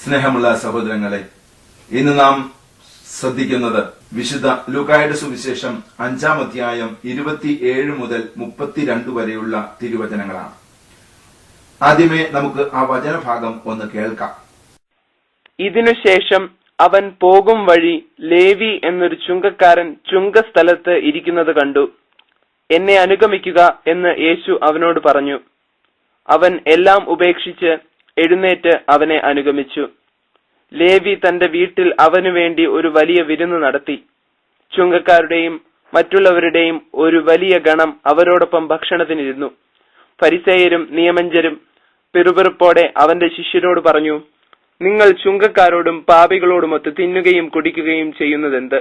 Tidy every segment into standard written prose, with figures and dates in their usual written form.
സ്നേഹമുള്ള സഹോദരങ്ങളെ, ഇന്ന് നാം ശ്രദ്ധിക്കുന്നത് വിശുദ്ധ ലൂക്കായുടെ സുവിശേഷം 5-ാം അധ്യായം 27 മുതൽ 32 വരെയുള്ള തിരുവചനങ്ങളാണ്. ആദ്യമേ നമുക്ക് ആ വചനഭാഗം ഒന്ന് കേൾക്കാം. ഇതിനുശേഷം അവൻ പോകും വഴി ലേവി എന്നൊരു ചുങ്കക്കാരൻ ചുങ്കസ്ഥലത്ത് ഇരിക്കുന്നത് കണ്ടു. എന്നെ അനുഗമിക്കുക എന്ന് യേശു അവനോട് പറഞ്ഞു. അവൻ എല്ലാം ഉപേക്ഷിച്ച് എഴുന്നേറ്റ് അവനെ അനുഗമിച്ചു. ലേവി തന്റെ വീട്ടിൽ അവനു വേണ്ടി ഒരു വലിയ വിരുന്ന് നടത്തി. ചുങ്കക്കാരുടെയും മറ്റുള്ളവരുടെയും ഒരു വലിയ ഗണം അവരോടൊപ്പം ഭക്ഷണത്തിനിരുന്നു. ഫരിസേയരും നിയമജ്ഞരും പിറുപിറുപ്പോടെ അവന്റെ ശിഷ്യരോട് പറഞ്ഞു, നിങ്ങൾ ചുങ്കക്കാരോടും പാപികളോടുമൊത്ത് തിന്നുകയും കുടിക്കുകയും ചെയ്യുന്നതെന്ത്?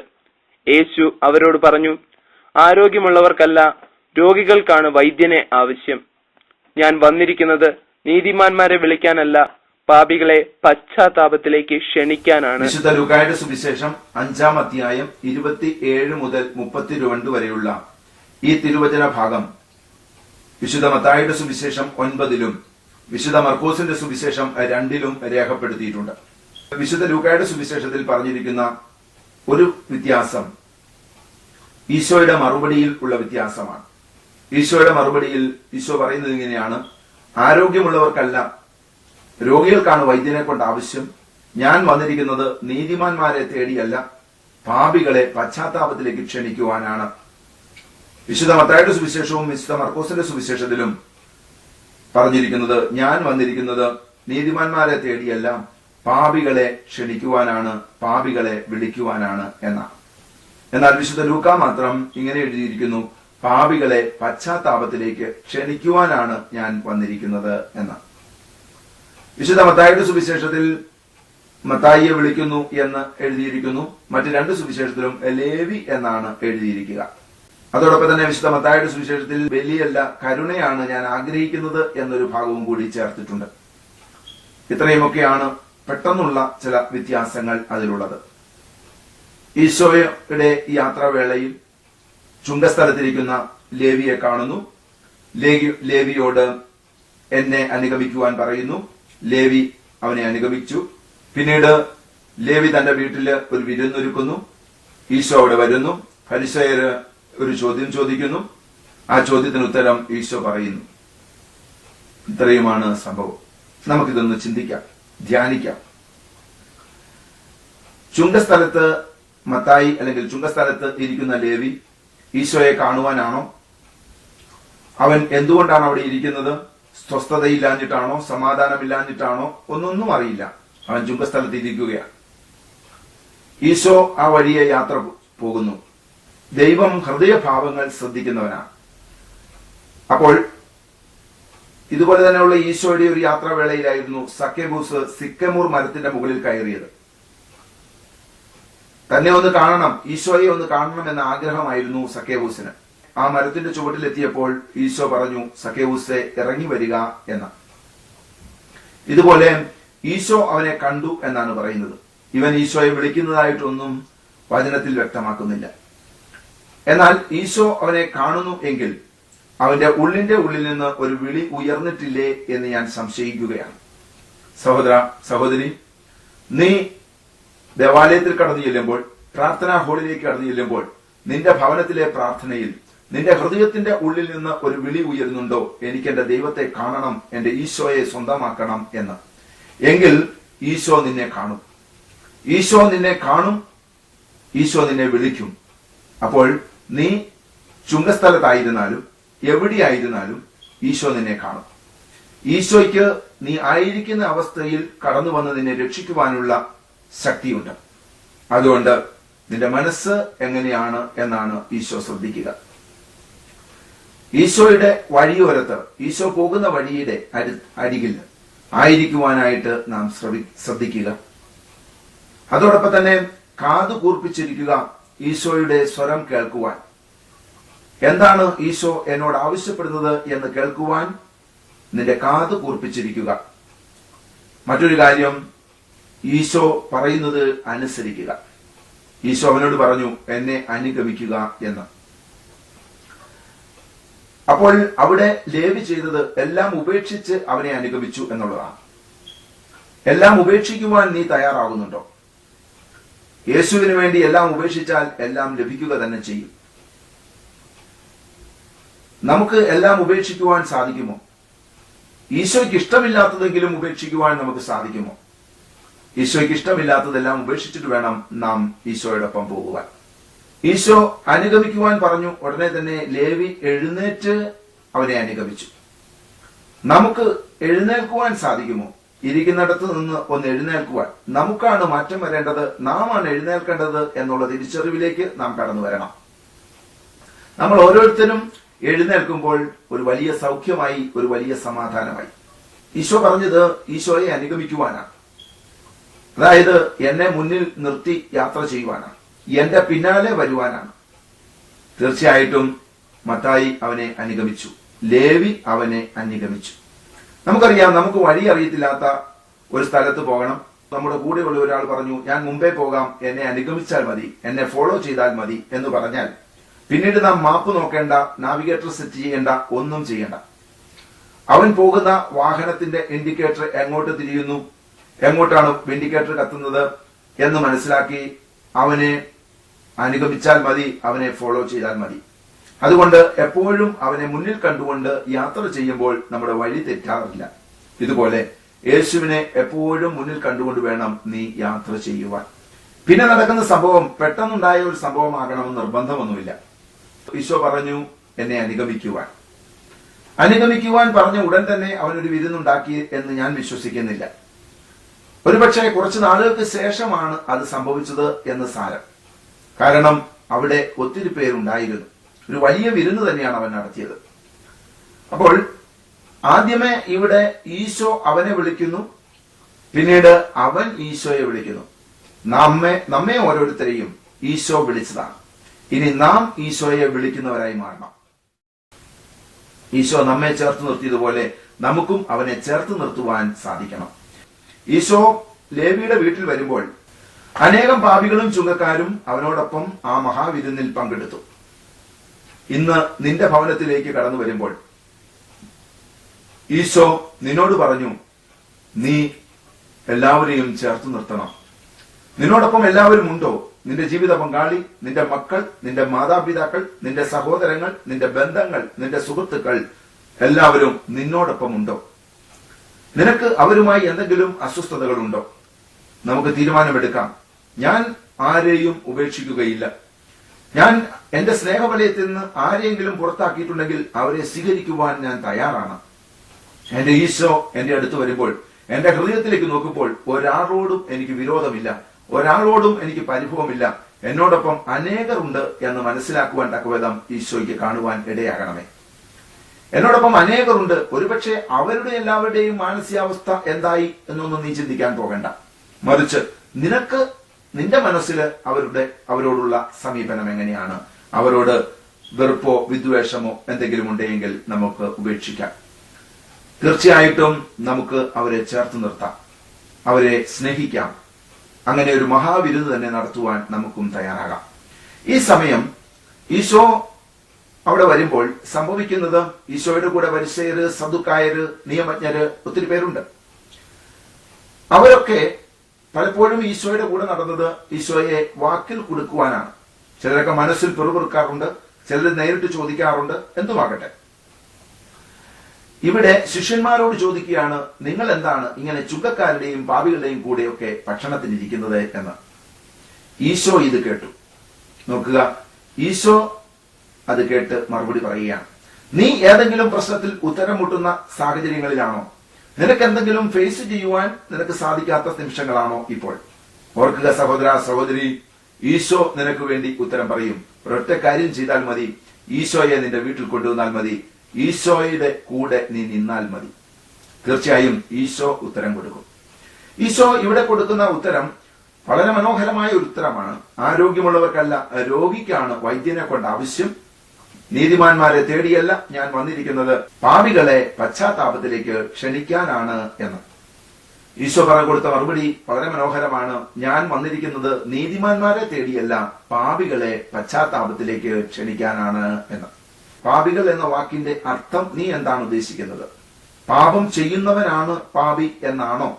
യേശു അവരോട് പറഞ്ഞു, ആരോഗ്യമുള്ളവർക്കല്ല, രോഗികൾക്കാണ് വൈദ്യനെ ആവശ്യം. ഞാൻ വന്നിരിക്കുന്നത് നീതിമാന്മാരെ വിളിക്കാനല്ല, പാപികളെ പശ്ചാത്താപത്തിലേക്ക് ക്ഷണിക്കാനാണ്. വിശുദ്ധ ലൂക്കായുടെ സുവിശേഷം 5-ാം അധ്യായം 27 മുതൽ 32 വരെയുള്ള ഈ തിരുവചന ഭാഗം വിശുദ്ധ മത്തായിയുടെ സുവിശേഷം 9-ലും വിശുദ്ധ മർക്കോസിന്റെ സുവിശേഷം 2-ലും രേഖപ്പെടുത്തിയിട്ടുണ്ട്. വിശുദ്ധ ലൂക്കായുടെ സുവിശേഷത്തിൽ പറഞ്ഞിരിക്കുന്ന ഒരു വ്യത്യാസം ഈശോയുടെ മറുപടിയിൽ ഉള്ള വ്യത്യാസമാണ്. ഈശോയുടെ മറുപടിയിൽ ഈശോ പറയുന്നത് ഇങ്ങനെയാണ്: ആരോഗ്യമുള്ളവർക്കല്ല, രോഗികൾക്കാണ് വൈദ്യനെ കൊണ്ട് ആവശ്യം. ഞാൻ വന്നിരിക്കുന്നത് നീതിമാന്മാരെ തേടിയല്ല, പാപികളെ പശ്ചാത്താപത്തിലേക്ക് ക്ഷണിക്കുവാനാണ്. വിശുദ്ധ മത്തായിയുടെ സുവിശേഷവും വിശുദ്ധ മർക്കോസിന്റെ സുവിശേഷത്തിലും പറഞ്ഞിരിക്കുന്നത് ഞാൻ വന്നിരിക്കുന്നത് നീതിമാന്മാരെ തേടിയല്ല, പാപികളെ ക്ഷണിക്കുവാനാണ്, പാപികളെ വിളിക്കുവാനാണ് എന്നാണ്. എന്നാൽ വിശുദ്ധ ലൂക്ക മാത്രം ഇങ്ങനെ എഴുതിയിരിക്കുന്നു: പാപികളെ പശ്ചാത്താപത്തിലേക്ക് ക്ഷണിക്കുവാനാണ് ഞാൻ വന്നിരിക്കുന്നത് എന്നാണ്. വിശുദ്ധ മത്തായിയുടെ സുവിശേഷത്തിൽ മത്തായിയെ വിളിക്കുന്നു എന്ന് എഴുതിയിരിക്കുന്നു. മറ്റ് 2 സുവിശേഷത്തിലും ലേവി എന്നാണ് എഴുതിയിരിക്കുക. അതോടൊപ്പം തന്നെ വിശുദ്ധ മത്തായിയുടെ സുവിശേഷത്തിൽ ബലിയല്ല, കരുണയാണ് ഞാൻ ആഗ്രഹിക്കുന്നത് എന്നൊരു ഭാഗവും കൂടി ചേർത്തിട്ടുണ്ട്. ഇത്രയുമൊക്കെയാണ് പെട്ടെന്നുള്ള ചില വ്യത്യാസങ്ങൾ അതിലുള്ളത്. ഈശോയുടെ യാത്രാവേളയിൽ ചുങ്കസ്ഥലത്തിരിക്കുന്ന ലേവിയെ കാണുന്നു. ലേവിയോട് എന്നെ അനുഗമിക്കുവാൻ പറയുന്നു. ലേവി അവനെ അനുഗമിച്ചു. പിന്നീട് ലേവി തന്റെ വീട്ടില് ഒരു വിരുന്നൊരുക്കുന്നു. ഈശോ അവിടെ വരുന്നു. ഫരിസേയര് ഒരു ചോദ്യം ചോദിക്കുന്നു. ആ ചോദ്യത്തിന് ഉത്തരം ഈശോ പറയുന്നു. ഇത്രയുമാണ് സംഭവം. നമുക്കിതൊന്ന് ചിന്തിക്കാം, ധ്യാനിക്കാം. ചുങ്കസ്ഥലത്ത് മത്തായി അല്ലെങ്കിൽ ചുങ്കസ്ഥലത്ത് ഇരിക്കുന്ന ലേവി ഈശോയെ കാണുവാനാണോ? അവൻ എന്തുകൊണ്ടാണ് അവിടെ ഇരിക്കുന്നത്? സ്വസ്ഥതയില്ലാഞ്ഞിട്ടാണോ? സമാധാനമില്ലാഞ്ഞിട്ടാണോ? ഒന്നൊന്നും അറിയില്ല. അവൻ ചുങ്കസ്ഥലത്ത് ഇരിക്കുകയാണ്. ഈശോ ആ വഴിയെ യാത്ര പോകുന്നു. ദൈവം ഹൃദയഭാവങ്ങൾ ശ്രദ്ധിക്കുന്നവനാണ്. അപ്പോൾ ഇതുപോലെ തന്നെയുള്ള ഈശോയുടെ ഒരു യാത്രാവേളയിലായിരുന്നു സക്കേബൂസ് സിക്കമൂർ മരത്തിന്റെ മുകളിൽ കയറിയത്. തന്നെ ഒന്ന് കാണണം, ഈശോയെ ഒന്ന് കാണണം എന്ന ആഗ്രഹമായിരുന്നു സക്കേബൂസിന്. ആ മരത്തിന്റെ ചുവട്ടിലെത്തിയപ്പോൾ ഈശോ പറഞ്ഞു, സക്കേബൂസെ ഇറങ്ങി വരിക എന്ന്. ഇതുപോലെ ഈശോ അവനെ കണ്ടു എന്നാണ് പറയുന്നത്. ഇവൻ ഈശോയെ വിളിക്കുന്നതായിട്ടൊന്നും വചനത്തിൽ വ്യക്തമാക്കുന്നില്ല. എന്നാൽ ഈശോ അവനെ കാണുന്നു എങ്കിൽ അവന്റെ ഉള്ളിന്റെ ഉള്ളിൽ നിന്ന് ഒരു വിളി ഉയർന്നിട്ടില്ലേ എന്ന് ഞാൻ സംശയിക്കുകയാണ്. സഹോദര, സഹോദരി, നീ ദേവാലയത്തിൽ കടന്നു ചെല്ലുമ്പോൾ, പ്രാർത്ഥനാ ഹാളിലേക്ക് കടന്നു ചെല്ലുമ്പോൾ, നിന്റെ ഭവനത്തിലെ പ്രാർത്ഥനയിൽ നിന്റെ ഹൃദയത്തിന്റെ ഉള്ളിൽ നിന്ന് ഒരു വിളി ഉയരുന്നുണ്ടോ? എനിക്ക് എന്റെ ദൈവത്തെ കാണണം, എന്റെ ഈശോയെ സ്വന്തമാക്കണം എന്ന്. എങ്കിൽ ഈശോ നിന്നെ കാണും. ഈശോ നിന്നെ കാണും, ഈശോ നിന്നെ വിളിക്കും. അപ്പോൾ നീ ചുങ്കസ്ഥലത്തായിരുന്നാലും എവിടെയായിരുന്നാലും ഈശോ നിന്നെ കാണും. ഈശോയ്ക്ക് നീ ആയിരിക്കുന്ന അവസ്ഥയിൽ കടന്നു വന്ന് നിന്നെ രക്ഷിക്കുവാനുള്ള ശക്തിയുണ്ട്. അതുകൊണ്ട് നിന്റെ മനസ്സ് എങ്ങനെയാണ് എന്നാണ് ഈശോ ശ്രദ്ധിക്കുക. ഈശോയുടെ വഴിയോരത്ത്, ഈശോ പോകുന്ന വഴിയുടെ അരികിൽ ആയിരിക്കുവാനായിട്ട് നാം ശ്രദ്ധിക്കുക. അതോടൊപ്പം തന്നെ കാതു കൂർപ്പിച്ചിരിക്കുക, ഈശോയുടെ സ്വരം കേൾക്കുവാൻ. എന്താണ് ഈശോ എന്നോട് ആവശ്യപ്പെടുന്നത് എന്ന് കേൾക്കുവാൻ നിന്റെ കാതു കൂർപ്പിച്ചിരിക്കുക. മറ്റൊരു കാര്യം, ഈശോ പറയുന്നത് അനുസരിക്കുക. ഈശോ അവനോട് പറഞ്ഞു, എന്നെ അനുഗമിക്കുക എന്ന്. അപ്പോൾ അവിടെ ലേവി ചെയ്തത് എല്ലാം ഉപേക്ഷിച്ച് അവനെ അനുഗമിച്ചു എന്നുള്ളതാണ്. എല്ലാം ഉപേക്ഷിക്കുവാൻ നീ തയ്യാറാകുന്നുണ്ടോ? യേശുവിന് വേണ്ടി എല്ലാം ഉപേക്ഷിച്ചാൽ എല്ലാം ലഭിക്കുക തന്നെ ചെയ്യും. നമുക്ക് എല്ലാം ഉപേക്ഷിക്കുവാൻ സാധിക്കുമോ? ഈശോയ്ക്ക് ഇഷ്ടമില്ലാത്തതെങ്കിലും ഉപേക്ഷിക്കുവാൻ നമുക്ക് സാധിക്കുമോ? ഈശോയ്ക്ക് ഇഷ്ടമില്ലാത്തതെല്ലാം ഉപേക്ഷിച്ചിട്ട് വേണം നാം ഈശോയോടൊപ്പം പോകുവാൻ. ഈശോ അനുഗമിക്കുവാൻ പറഞ്ഞു. ഉടനെ തന്നെ ലേവി എഴുന്നേറ്റ് അവനെ അനുഗമിച്ചു. നമുക്ക് എഴുന്നേൽക്കുവാൻ സാധിക്കുമോ? ഇരിക്കുന്നിടത്ത് നിന്ന് ഒന്ന് എഴുന്നേൽക്കുവാൻ. നമുക്കാണ് മാറ്റം വരേണ്ടത്, നാം ആണ് എഴുന്നേൽക്കേണ്ടത് എന്നുള്ള തിരിച്ചറിവിലേക്ക് നാം കടന്നു വരണം. നമ്മൾ ഓരോരുത്തരും എഴുന്നേൽക്കുമ്പോൾ ഒരു വലിയ സൗഖ്യമായി, ഒരു വലിയ സമാധാനമായി. ഈശോ പറഞ്ഞത് ഈശോയെ അനുഗമിക്കുവാനാണ്. അതായത് എന്നെ മുന്നിൽ നിർത്തി യാത്ര ചെയ്യുവാനാണ്, എന്റെ പിന്നാലെ വരുവാനാണ്. തീർച്ചയായിട്ടും മത്തായി അവനെ അനുഗമിച്ചു, ലേവി അവനെ അനുഗമിച്ചു. നമുക്കറിയാം, നമുക്ക് വഴി അറിയത്തില്ലാത്ത ഒരു സ്ഥലത്ത് പോകണം. നമ്മുടെ കൂടെയുള്ള ഒരാൾ പറഞ്ഞു, ഞാൻ മുമ്പേ പോകാം, എന്നെ അനുഗമിച്ചാൽ മതി, എന്നെ ഫോളോ ചെയ്താൽ മതി എന്ന് പറഞ്ഞാൽ പിന്നീട് നാം മാപ്പ് നോക്കേണ്ട, നാവിഗേറ്റർ സെറ്റ് ചെയ്യേണ്ട, ഒന്നും ചെയ്യേണ്ട. അവൻ പോകുന്ന വാഹനത്തിന്റെ ഇൻഡിക്കേറ്റർ എങ്ങോട്ട് തിരിയുന്നു, എങ്ങോട്ടാണ് ഇൻഡിക്കേറ്റർ കത്തുന്നത് എന്ന് മനസ്സിലാക്കി അവനെ അനുഗമിച്ചാൽ മതി, അവനെ ഫോളോ ചെയ്താൽ മതി. അതുകൊണ്ട് എപ്പോഴും അവനെ മുന്നിൽ കണ്ടുകൊണ്ട് യാത്ര ചെയ്യുമ്പോൾ നമ്മുടെ വഴി തെറ്റാറില്ല. ഇതുപോലെ യേശുവിനെ എപ്പോഴും മുന്നിൽ കണ്ടുകൊണ്ട് വേണം നീ യാത്ര ചെയ്യുവാൻ. പിന്നെ നടക്കുന്ന സംഭവം പെട്ടെന്നുണ്ടായ ഒരു സംഭവമാകണമെന്ന് നിർബന്ധമൊന്നുമില്ല. ഈശോ പറഞ്ഞു എന്നെ അനുഗമിക്കുവാൻ. അനുഗമിക്കുവാൻ പറഞ്ഞ ഉടൻ തന്നെ അവനൊരു വിരുന്നുണ്ടാക്കി എന്ന് ഞാൻ വിശ്വസിക്കുന്നില്ല. ഒരുപക്ഷെ കുറച്ചു നാളുകൾക്ക് ശേഷമാണ് അത് സംഭവിച്ചത് എന്ന് സാരം. കാരണം അവിടെ ഒത്തിരി പേരുണ്ടായിരുന്നു. ഒരു വലിയ വിരുന്ന് തന്നെയാണ് അവൻ നടത്തിയത്. അപ്പോൾ ആദ്യമേ ഇവിടെ ഈശോ അവനെ വിളിക്കുന്നു, പിന്നീട് അവൻ ഈശോയെ വിളിക്കുന്നു. നമ്മെ ഓരോരുത്തരെയും ഈശോ വിളിച്ചതാണ്. ഇനി നാം ഈശോയെ വിളിക്കുന്നവരായി മാറണം. ഈശോ നമ്മെ ചേർത്ത് നിർത്തിയതുപോലെ നമുക്കും അവനെ ചേർത്ത് നിർത്തുവാൻ സാധിക്കണം. ഈശോ ലേവിയുടെ വീട്ടിൽ വരുമ്പോൾ അനേകം പാപികളും ചുങ്കക്കാരും അവനോടൊപ്പം ആ മഹാവിരുന്നിൽ പങ്കെടുത്തു. ഇന്ന് നിന്റെ ഭവനത്തിലേക്ക് കടന്നു വരുമ്പോൾ ഈശോ നിന്നോട് പറഞ്ഞു, നീ എല്ലാവരെയും ചേർത്ത് നിർത്തണം. നിന്നോടൊപ്പം എല്ലാവരും ഉണ്ടോ? നിന്റെ ജീവിത പങ്കാളി, നിന്റെ മക്കൾ, നിന്റെ മാതാപിതാക്കൾ, നിന്റെ സഹോദരങ്ങൾ, നിന്റെ ബന്ധങ്ങൾ, നിന്റെ സുഹൃത്തുക്കൾ എല്ലാവരും നിന്നോടൊപ്പം ഉണ്ടോ? നിനക്ക് അവരുമായി എന്തെങ്കിലും അസ്വസ്ഥതകളുണ്ടോ? നമുക്ക് തീരുമാനമെടുക്കാം. ഞാൻ ആരെയും ഉപേക്ഷിക്കുകയില്ല. ഞാൻ എന്റെ സ്നേഹവലയത്തിൽ നിന്ന് ആരെയെങ്കിലും പുറത്താക്കിയിട്ടുണ്ടെങ്കിൽ അവരെ സ്വീകരിക്കുവാൻ ഞാൻ തയ്യാറാണ്. എന്റെ ഈശോ എന്റെ അടുത്ത് വരുമ്പോൾ, എന്റെ ഹൃദയത്തിലേക്ക് നോക്കുമ്പോൾ ഒരാളോടും എനിക്ക് വിരോധമില്ല, ഒരാളോടും എനിക്ക് പരിഭവമില്ല. എന്നോടൊപ്പം അനേകരുണ്ട് എന്ന് മനസ്സിലാക്കുവാൻ തക്കവിധം ഈശോയ്ക്ക് കാണുവാൻ ഇടയാകണമേ. എന്നോടൊപ്പം അനേകരുണ്ട്. ഒരുപക്ഷെ അവരുടെ എല്ലാവരുടെയും മാനസികാവസ്ഥ എന്തായി എന്നൊന്നും നീ ചിന്തിക്കാൻ പോകണ്ട. മറിച്ച് നിനക്ക് നിന്റെ മനസ്സിൽ അവരോടുള്ള സമീപനം എങ്ങനെയാണ്? അവരോട് വെറുപ്പോ വിദ്വേഷമോ എന്തെങ്കിലും ഉണ്ടെങ്കിൽ നമുക്ക് ഉപേക്ഷിക്കാം. തീർച്ചയായിട്ടും നമുക്ക് അവരെ ചേർത്ത് നിർത്താം, അവരെ സ്നേഹിക്കാം. അങ്ങനെ ഒരു മഹാവിരുന്ന് തന്നെ നടത്തുവാൻ നമുക്കും തയ്യാറാകാം. ഈ സമയം ഈശോ അവിടെ വരുമ്പോൾ സംഭവിക്കുന്നത്, ഈശോയുടെ കൂടെ പരിസയര്, സദുക്കായര്, നിയമജ്ഞര് ഒത്തിരി പേരുണ്ട്. അവരൊക്കെ പലപ്പോഴും ഈശോയുടെ കൂടെ നടന്നത് ഈശോയെ വാക്കിൽ കൊടുക്കുവാനാണ്. ചിലരൊക്കെ മനസ്സിൽ പിറുപിറുക്കാറുണ്ട്, ചിലർ നേരിട്ട് ചോദിക്കാറുണ്ട്. എന്തുമാകട്ടെ, ഇവിടെ ശിഷ്യന്മാരോട് ചോദിക്കുകയാണ്, നിങ്ങൾ എന്താണ് ഇങ്ങനെ ചുങ്കക്കാരുടെയും പാപികളുടെയും കൂടെയൊക്കെ ഭക്ഷണത്തിനിരിക്കുന്നത് എന്ന്. ഈശോ ഇത് കേട്ടു. നോക്കുക, ഈശോ അത് കേട്ട് മറുപടി പറയുകയാണ്. നീ ഏതെങ്കിലും പ്രശ്നത്തിൽ ഉത്തരം മുട്ടുന്ന സാഹചര്യങ്ങളിലാണോ? നിനക്ക് എന്തെങ്കിലും ഫേസ് ചെയ്യുവാൻ നിനക്ക് സാധിക്കാത്ത നിമിഷങ്ങളാണോ ഇപ്പോൾ? ഓർക്കുക സഹോദര, സഹോദരി, ഈശോ നിനക്ക് വേണ്ടി ഉത്തരം പറയും. ഒരൊറ്റ കാര്യം ചെയ്താൽ മതി, ഈശോയെ നിന്റെ വീട്ടിൽ കൊണ്ടുവന്നാൽ മതി, ഈശോയുടെ കൂടെ നീ നിന്നാൽ മതി. തീർച്ചയായും ഈശോ ഉത്തരം കൊടുക്കും. ഈശോ ഇവിടെ കൊടുക്കുന്ന ഉത്തരം വളരെ മനോഹരമായ ഒരു ഉത്തരമാണ്. ആരോഗ്യമുള്ളവർക്കല്ല, രോഗിക്കാണ് വൈദ്യനെ കൊണ്ട് ആവശ്യം. നീതിമാന്മാരെ തേടിയല്ല ഞാൻ വന്നിരിക്കുന്നത്, പാപികളെ പശ്ചാത്താപത്തിലേക്ക് ക്ഷണിക്കാനാണ് എന്ന്. ഈശോ പറഞ്ഞു കൊടുത്ത മറുപടി വളരെ മനോഹരമാണ്. ഞാൻ വന്നിരിക്കുന്നത് നീതിമാന്മാരെ തേടിയല്ല, പാപികളെ പശ്ചാത്താപത്തിലേക്ക് ക്ഷണിക്കാനാണ് എന്ന്. പാപികൾ എന്ന വാക്കിന്റെ അർത്ഥം നീ എന്താണ് ഉദ്ദേശിക്കുന്നത്? പാപം ചെയ്യുന്നവനാണ് പാപി എന്നാണോ?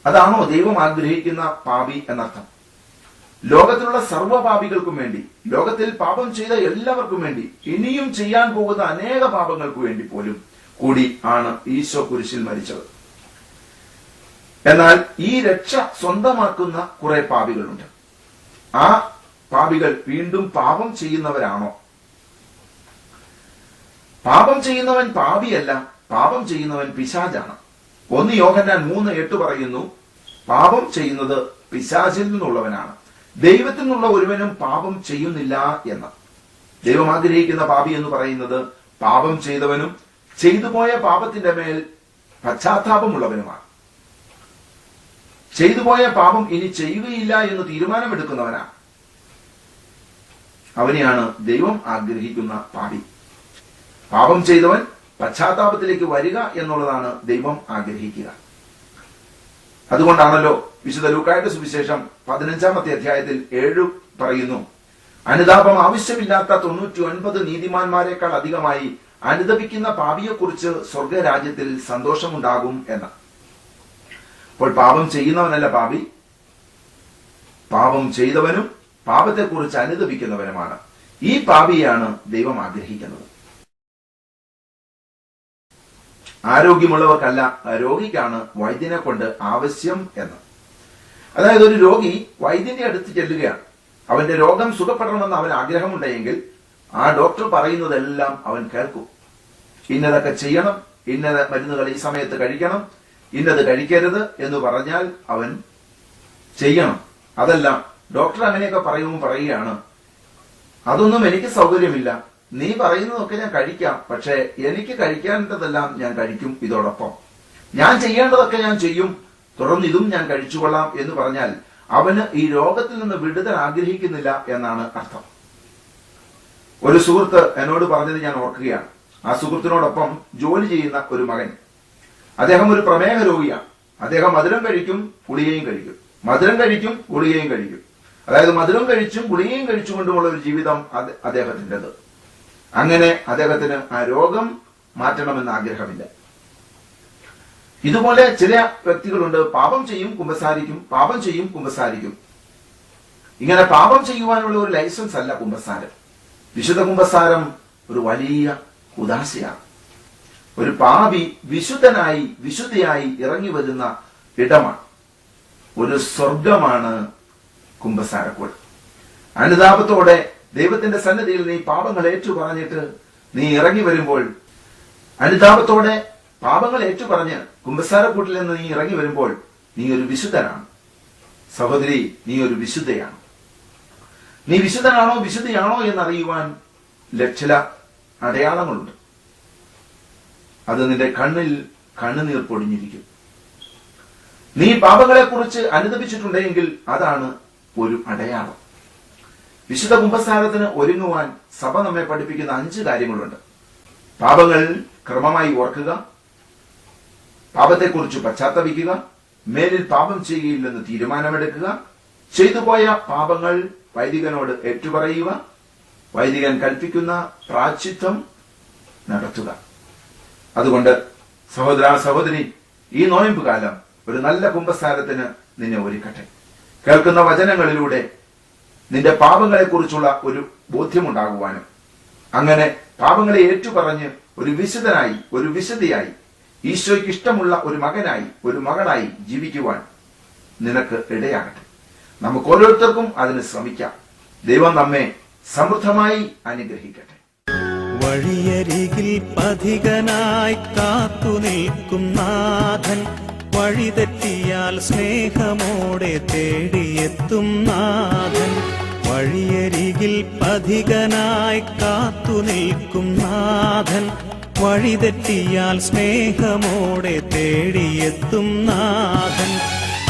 അതാണോ ദൈവം ആഗ്രഹിക്കുന്ന പാപി എന്നർത്ഥം? ലോകത്തിലുള്ള സർവ്വപാപികൾക്കും വേണ്ടി, ലോകത്തിൽ പാപം ചെയ്ത എല്ലാവർക്കും വേണ്ടി, ഇനിയും ചെയ്യാൻ പോകുന്ന അനേക പാപങ്ങൾക്ക് വേണ്ടി പോലും കൂടി ആണ് ഈശോ കുരിശിൽ മരിച്ചത്. എന്നാൽ ഈ രക്ഷ സ്വന്തമാക്കുന്ന കുറെ പാപികളുണ്ട്. ആ പാപികൾ വീണ്ടും പാപം ചെയ്യുന്നവരാണോ? പാപം ചെയ്യുന്നവൻ പാപിയല്ല, പാപം ചെയ്യുന്നവൻ പിശാചാണ്. 1 യോഹന്നാൻ 3:8 പറയുന്നു, പാപം ചെയ്യുന്നത് പിശാചിൽ നിന്നുള്ളവനാണ്, ദൈവത്തിൽ നിന്നുള്ള ഒരുവനും പാപം ചെയ്യുന്നില്ല എന്ന്. ദൈവം ആഗ്രഹിക്കുന്ന പാപി എന്ന് പറയുന്നത് പാപം ചെയ്തവനും ചെയ്തുപോയ പാപത്തിന്റെ മേൽ പശ്ചാത്താപമുള്ളവനുമാണ്. ചെയ്തുപോയ പാപം ഇനി ചെയ്യുകയില്ല എന്ന് തീരുമാനമെടുക്കുന്നവനാണ്. അവനെയാണ് ദൈവം ആഗ്രഹിക്കുന്ന പാപി. പാപം ചെയ്തവൻ പശ്ചാത്താപത്തിലേക്ക് വരിക എന്നുള്ളതാണ് ദൈവം ആഗ്രഹിക്കുക. അതുകൊണ്ടാണല്ലോ വിശുദ്ധ ലൂക്കായുടെ സുവിശേഷം 15-ാമത്തെ അധ്യായത്തിൽ 7 പറയുന്നു, അനുതാപം ആവശ്യമില്ലാത്ത 99 നീതിമാന്മാരെക്കാൾ അധികമായി അനുതപിക്കുന്ന പാപിയെക്കുറിച്ച് സ്വർഗരാജ്യത്തിൽ സന്തോഷമുണ്ടാകും എന്ന്. അപ്പോൾ പാപം ചെയ്യുന്നവനല്ല പാപി, പാപം ചെയ്തവനും പാപത്തെക്കുറിച്ച് അനുതപിക്കുന്നവനുമാണ്. ഈ പാപിയാണ് ദൈവം ആഗ്രഹിക്കുന്നത്. ആരോഗ്യമുള്ളവർക്കല്ല, രോഗിക്കാണ് വൈദ്യനെ കൊണ്ട് ആവശ്യം എന്ന്. അതായത് ഒരു രോഗി വൈദ്യന്റെ അടുത്ത് ചെല്ലുകയാണ്. അവന്റെ രോഗം സുഖപ്പെടണമെന്ന് അവൻ ആഗ്രഹമുണ്ടെങ്കിൽ ആ ഡോക്ടർ പറയുന്നതെല്ലാം അവൻ കേൾക്കും. ഇന്നതൊക്കെ ചെയ്യണം, ഇന്നത് മരുന്നുകൾ ഈ സമയത്ത് കഴിക്കണം, ഇന്നത് കഴിക്കരുത് എന്ന് പറഞ്ഞാൽ അവൻ ചെയ്യണം. അതെല്ലാം ഡോക്ടർ അങ്ങനെയൊക്കെ പറയുകയാണ്, അതൊന്നും എനിക്ക് സൗകര്യമില്ല, നീ പറയുന്നതൊക്കെ ഞാൻ കഴിക്കാം, പക്ഷെ എനിക്ക് കഴിക്കേണ്ടതെല്ലാം ഞാൻ കഴിക്കും, ഇതോടൊപ്പം ഞാൻ ചെയ്യേണ്ടതൊക്കെ ഞാൻ ചെയ്യും, തുടർന്ന് ഇതും ഞാൻ കഴിച്ചുകൊള്ളാം എന്ന് പറഞ്ഞാൽ അവന് ഈ രോഗത്തിൽ നിന്ന് വിടുതൽ ആഗ്രഹിക്കുന്നില്ല എന്നാണ് അർത്ഥം. ഒരു സുഹൃത്ത് എന്നോട് പറഞ്ഞത് ഞാൻ ഓർക്കുകയാണ്. ആ സുഹൃത്തിനോടൊപ്പം ജോലി ചെയ്യുന്ന ഒരു മകൻ, അദ്ദേഹം ഒരു പ്രമേഹ രോഗിയാണ്. അദ്ദേഹം മധുരം കഴിക്കും, ഗുളികയും കഴിക്കും, മധുരം കഴിക്കും, ഗുളികയും കഴിക്കും. അതായത് മധുരം കഴിച്ചും ഗുളികയും കഴിച്ചുകൊണ്ടുമുള്ള ഒരു ജീവിതം അദ്ദേഹത്തിൻ്റെത്. അങ്ങനെ അദ്ദേഹത്തിന് ആ രോഗം മാറ്റണമെന്ന് ആഗ്രഹമില്ല. ഇതുപോലെ ചില വ്യക്തികളുണ്ട്, പാപം ചെയ്യും കുമ്പസാരിക്കും, പാപം ചെയ്യും കുമ്പസാരിക്കും. ഇങ്ങനെ പാപം ചെയ്യുവാനുള്ള ഒരു ലൈസൻസ് അല്ല കുമ്പസാരം. വിശുദ്ധ കുമ്പസാരം ഒരു വലിയ ഉദാശയാണ്. ഒരു പാപി വിശുദ്ധനായി വിശുദ്ധിയായി ഇറങ്ങി വരുന്ന ഇടമാണ്. ഒരു സ്വർഗമാണ് കുമ്പസാരക്കൂട്. അനുതാപത്തോടെ ദൈവത്തിന്റെ സന്നിധിയിൽ നീ പാപങ്ങൾ ഏറ്റുപറഞ്ഞിട്ട് നീ ഇറങ്ങി വരുമ്പോൾ, അനുതാപത്തോടെ പാപങ്ങൾ ഏറ്റുപറഞ്ഞ് കുമ്പസാരക്കൂട്ടിൽ നിന്ന് നീ ഇറങ്ങി വരുമ്പോൾ നീ ഒരു വിശുദ്ധനാണ്. സഹോദരി, നീ ഒരു വിശുദ്ധയാണ്. നീ വിശുദ്ധനാണോ വിശുദ്ധയാണോ എന്നറിയുവാൻ ചില അടയാളങ്ങളുണ്ട്. അത് നിന്റെ കണ്ണിൽ കണ്ണുനീർ പൊടിഞ്ഞിരിക്കും. നീ പാപങ്ങളെക്കുറിച്ച് അനുതപിച്ചിട്ടുണ്ടെങ്കിൽ അതാണ് ഒരു അടയാളം. വിശുദ്ധ കുമ്പസാരത്തിന് ഒരുങ്ങുവാൻ സഭ നമ്മെ പഠിപ്പിക്കുന്ന 5 കാര്യങ്ങളുണ്ട്. പാപങ്ങൾ ക്രമമായി ഓർക്കുക, പാപത്തെക്കുറിച്ച് പശ്ചാത്തപിക്കുക, മേലിൽ പാപം ചെയ്യുകയില്ലെന്ന് തീരുമാനമെടുക്കുക, ചെയ്തുപോയ പാപങ്ങൾ വൈദികനോട് ഏറ്റുപറയുക, വൈദികൻ കൽപ്പിക്കുന്ന പ്രായശ്ചിത്തം നടത്തുക. അതുകൊണ്ട് സഹോദര സഹോദരി, ഈ നോയമ്പ് കാലം ഒരു നല്ല കുമ്പസാരത്തിന് നിന്നെ ഒരുക്കട്ടെ. കേൾക്കുന്ന വചനങ്ങളിലൂടെ നിന്റെ പാപങ്ങളെക്കുറിച്ചുള്ള ഒരു ബോധ്യമുണ്ടാകുവാനും അങ്ങനെ പാപങ്ങളെ ഏറ്റുപറഞ്ഞ് ഒരു വിശുദ്ധനായി ഒരു വിശുദ്ധിയായി ഈശോയ്ക്ക് ഇഷ്ടമുള്ള ഒരു മകനായി ഒരു മകളായി ജീവിക്കുവാൻ നിനക്ക് ഇടയാകട്ടെ. നമുക്ക് ഓരോരുത്തർക്കും അതിന് ശ്രമിക്കാം. ദൈവം നമ്മെ സമൃദ്ധമായി അനുഗ്രഹിക്കട്ടെ. വഴിയരികിൽ പഥികനായി കാത്തു നിൽക്കും നാഥൻ, വഴിതെറ്റിയാൽ സ്നേഹമോടെ തേടിയെത്തും നാഥൻ. വഴിയരികിൽ പഥികനായി കാത്തു നിൽക്കും നാഥൻ, വഴിതെറ്റിയാൽ സ്നേഹമോടെ തേടിയെത്തും നാഥൻ.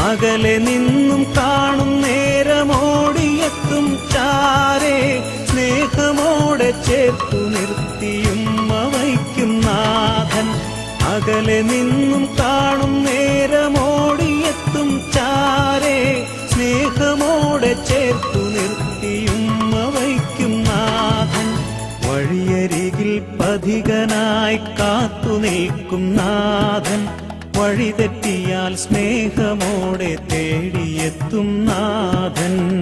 അകലെ നിന്നും കാണും നേരമോടിയെത്തും ചാരേ, സ്നേഹമോടെ ചേർത്തു നിർത്തിയും വയ്ക്കും നാഥൻ. അകലെ നിന്നും കാണും നേരമോടിയെത്തും ചാരേ, സ്നേഹമോടെ ചേർത്തു നിർത്തിയും വയ്ക്കും നാഥൻ. വഴിയരികിൽ പഥികനായി കാത്തു നിൽക്കും നാഥൻ, വഴിതെറ്റിയാൽ സ്നേഹമോടെ തേടിയെത്തും നാഥൻ.